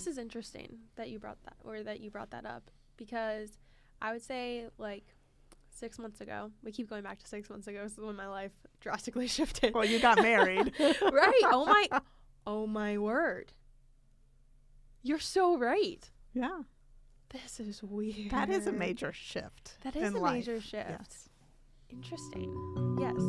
This is interesting that you brought that up, because I would say like 6 months ago, we keep going back to 6 months ago, this is when my life drastically shifted. Well, you got married. Right. Oh my word. You're so right. Yeah. This is weird. That is a major shift. That is a life. major shift. Yes. Interesting. Yes.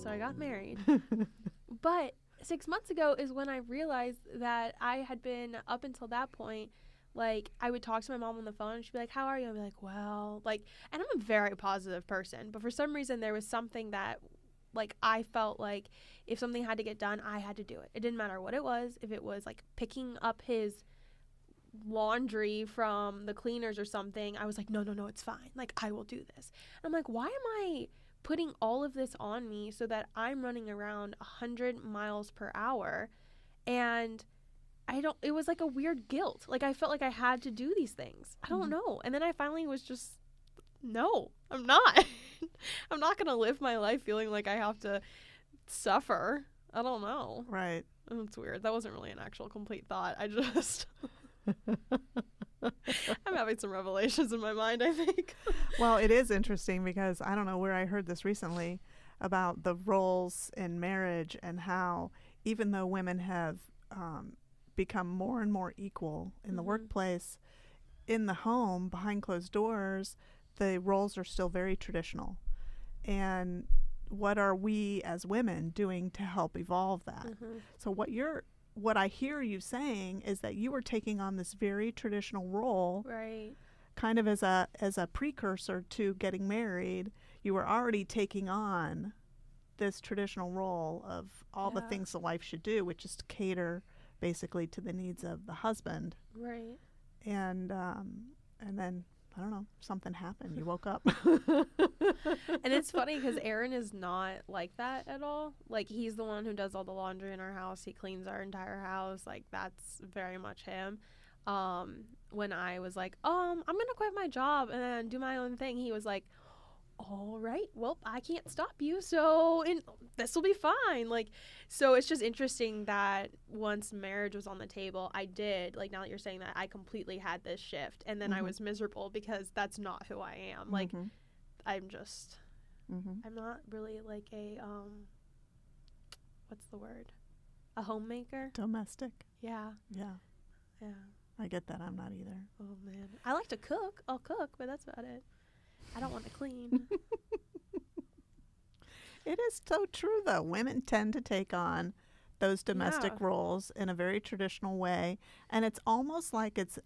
So I got married. But 6 months ago is when I realized that I had been, up until that point, like, I would talk to my mom on the phone and she'd be like, how are you? I'd be like, well, like, and I'm a very positive person, but for some reason there was something that, like, I felt like if something had to get done, I had to do it. It didn't matter what it was. If it was like picking up his laundry from the cleaners or something, I was like, no, it's fine. Like, I will do this. And I'm like, why am I putting all of this on me so that I'm running around 100 miles per hour? And it was like a weird guilt. Like, I felt like I had to do these things. I don't know. And then I finally was just, no, I'm not. I'm not going to live my life feeling like I have to suffer. I don't know. Right. It's weird. That wasn't really an actual complete thought. I just, I'm having some revelations in my mind, I think. Well, it is interesting because I don't know where I heard this recently about the roles in marriage and how even though women have become more and more equal in the workplace, in the home, behind closed doors, the roles are still very traditional. And what are we as women doing to help evolve that? So what I hear you saying is that you were taking on this very traditional role, Right. kind of as a precursor to getting married. You were already taking on this traditional role of all the things a wife should do, which is to cater basically to the needs of the husband. Right. And then I don't know, something happened. You woke up. And it's funny because Aaron is not like that at all. Like, he's the one who does all the laundry in our house. He cleans our entire house. Like, that's very much him. When I was like, I'm going to quit my job and then do my own thing, he was like, all right, well, I can't stop you, so this will be fine. Like, so it's just interesting that once marriage was on the table, I did, like, now that you're saying that, I completely had this shift, and then I was miserable because that's not who I am. Like, I'm just, I'm not really like a, what's the word? A homemaker? Domestic. Yeah. Yeah. Yeah. I get that. I'm not either. Oh, man. I like to cook. I'll cook, but that's about it. I don't want to clean. It is so true, though. Women tend to take on those domestic roles in a very traditional way, and it's almost like it's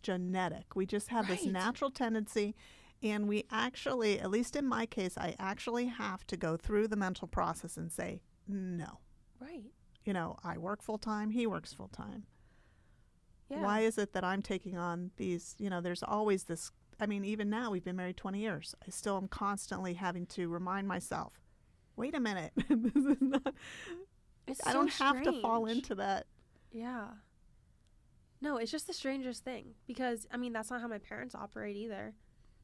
genetic. We just have this natural tendency, and we actually, at least in my case, I actually have to go through the mental process and say, no. Right. You know, I work full-time, he works full-time. Yeah. Why is it that I'm taking on these, there's always this, I mean, even now, we've been married 20 years. I still am constantly having to remind myself, wait a minute, this is not, I don't have to fall into that. Yeah. No, it's just the strangest thing because, I mean, that's not how my parents operate either.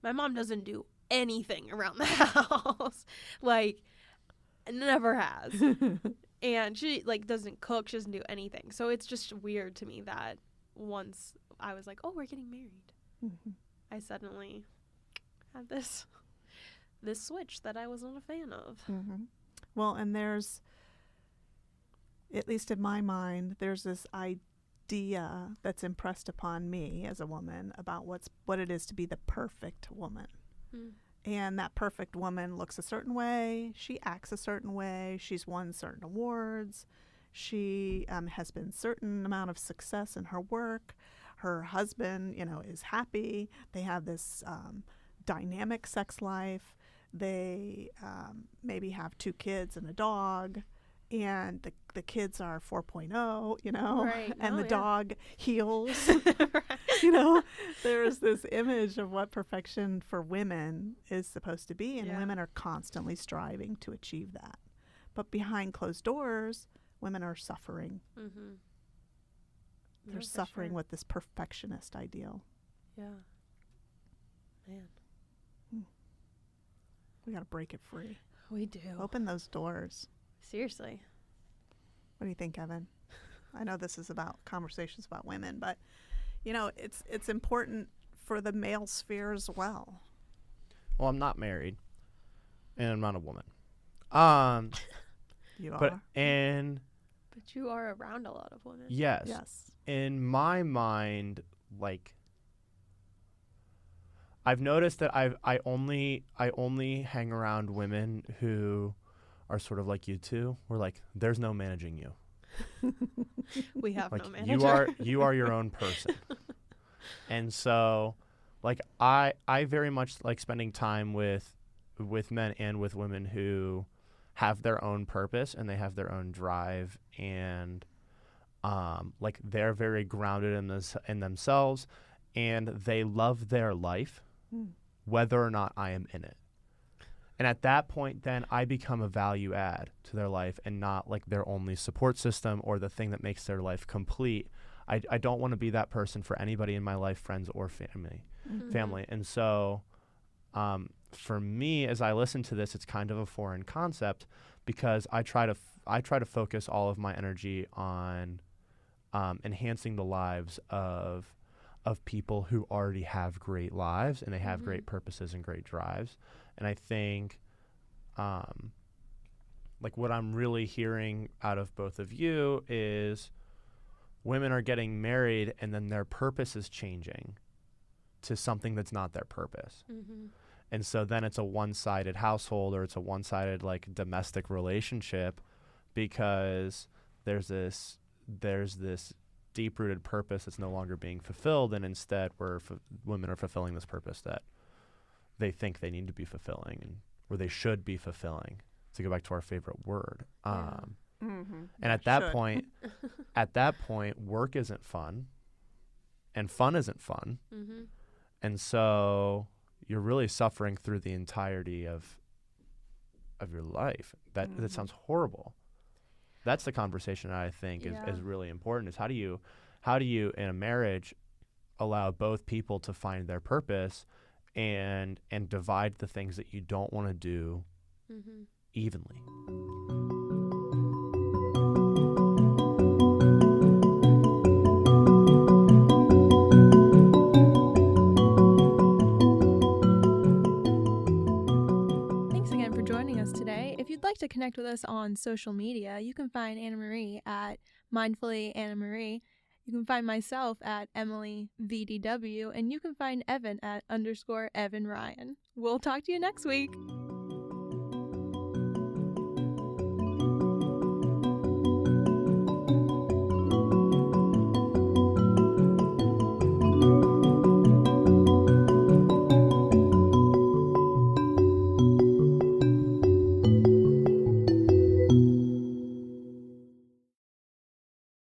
My mom doesn't do anything around the house. Like, never has. And she, like, doesn't cook. She doesn't do anything. So it's just weird to me that once I was like, oh, we're getting married, I suddenly had this switch that I wasn't a fan of. Well, and there's, at least in my mind, there's this idea that's impressed upon me as a woman about what it is to be the perfect woman. And that perfect woman looks a certain way, she acts a certain way, she's won certain awards, she has been certain amount of success in her work, her husband, is happy, they have this dynamic sex life, they maybe have 2 kids and a dog, and the kids are 4.0, Right. and the yeah. dog heals. There's this image of what perfection for women is supposed to be, and women are constantly striving to achieve that. But behind closed doors, women are suffering. They're suffering with this perfectionist ideal. Yeah. Man, We got to break it free. we do. Open those doors. Seriously. What do you think, Evan? I know this is about conversations about women, but you know, it's important for the male sphere as well. Well, I'm not married, and I'm not a woman. You But are. But you are around a lot of women. yes, Yes. in my mind, like, I've noticed that I only hang around women who are sort of like you two. We're like, there's no managing you. We have Like no manager. you are your own person. And so, like, I very much like spending time with men and with women who have their own purpose and they have their own drive, and like, they're very grounded in themselves, and they love their life whether or not I am in it. And at that point, then I become a value add to their life and not like their only support system or the thing that makes their life complete. I don't want to be that person for anybody in my life, friends or family. And so for me, as I listen to this, it's kind of a foreign concept because I try to focus all of my energy on enhancing the lives of people who already have great lives and they have great purposes and great drives. And I think like what I'm really hearing out of both of you is women are getting married and then their purpose is changing to something that's not their purpose. And so then it's a one-sided household, or it's a one-sided like domestic relationship, because there's this deep-rooted purpose that's no longer being fulfilled, and instead women are fulfilling this purpose that they think they need to be fulfilling, or they should be fulfilling, to go back to our favorite word. And at that point, work isn't fun, and fun isn't fun. And so you're really suffering through the entirety of your life. That sounds horrible. That's the conversation that I think is really important, is how do you in a marriage allow both people to find their purpose and divide the things that you don't want to do evenly. Thanks again for joining us today. If you'd like to connect with us on social media, you can find Annamarie at Mindfully Annamarie. You can find myself at Emily VDW, and you can find Evan at _Evan Ryan. We'll talk to you next week.